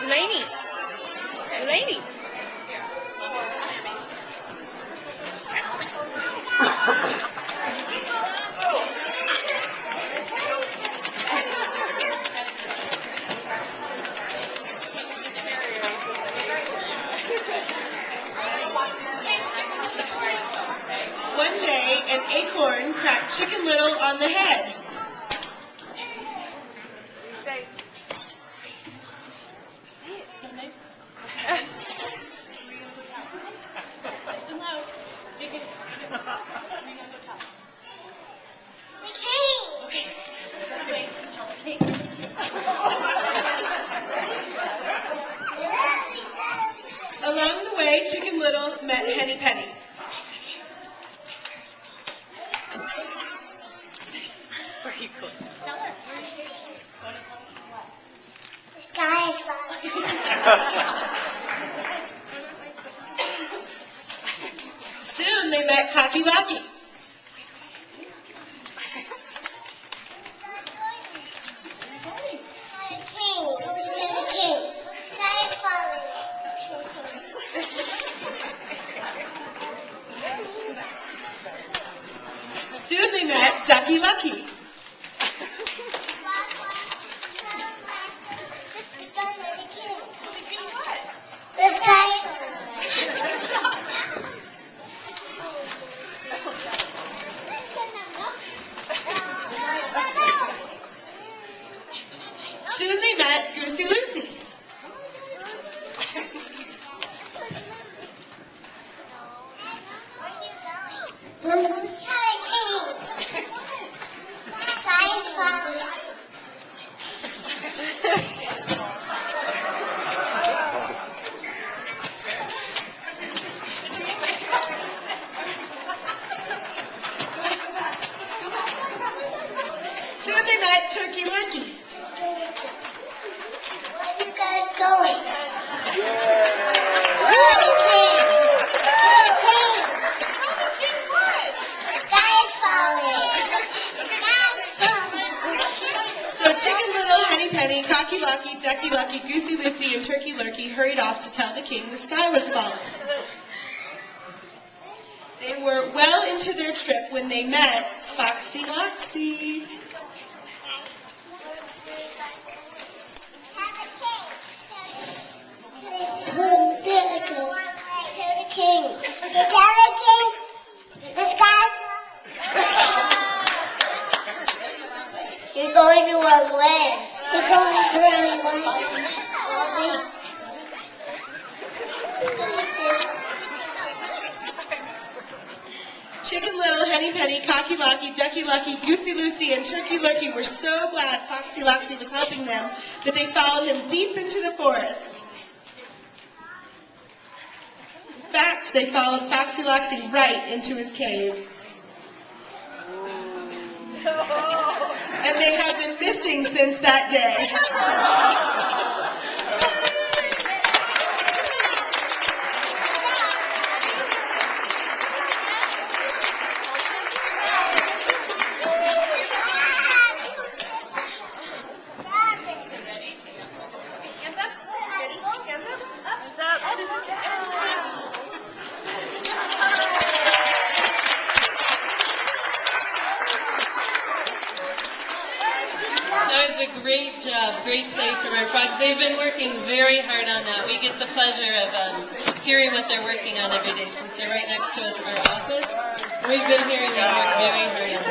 Lady. Lady. One day, an acorn cracked Chicken Little on the head. Along the way, Chicken Little met Henny Penny. Very good. The sky is falling. Soon they met Cocky Locky. Soon they met Ducky Lucky. Soon they met Goosey Lucy. Soon they met Turkey Lurkey. Where are you guys going? So Chicken Little, Henny Penny, Cocky Locky, Ducky Lucky, Goosey Lucy, and Turkey Lurkey hurried off to tell the king the sky was falling. They were well into their trip when they met Foxy Loxy. You're going the wrong way. You're going the wrong way. Chicken Little, Henny Penny, Cocky Locky, Ducky Lucky, Goosey Lucy, and Turkey Lurkey were so glad Foxy Loxy was helping them that they followed him deep into the forest. In fact, they followed Foxy Loxy right into his cave. And they have been missing since that day. That was a great job, great play from our frogs. They've been working very hard on that. We get the pleasure of hearing what they're working on every day since they're right next to us in our office. We've been hearing them work very hard on it.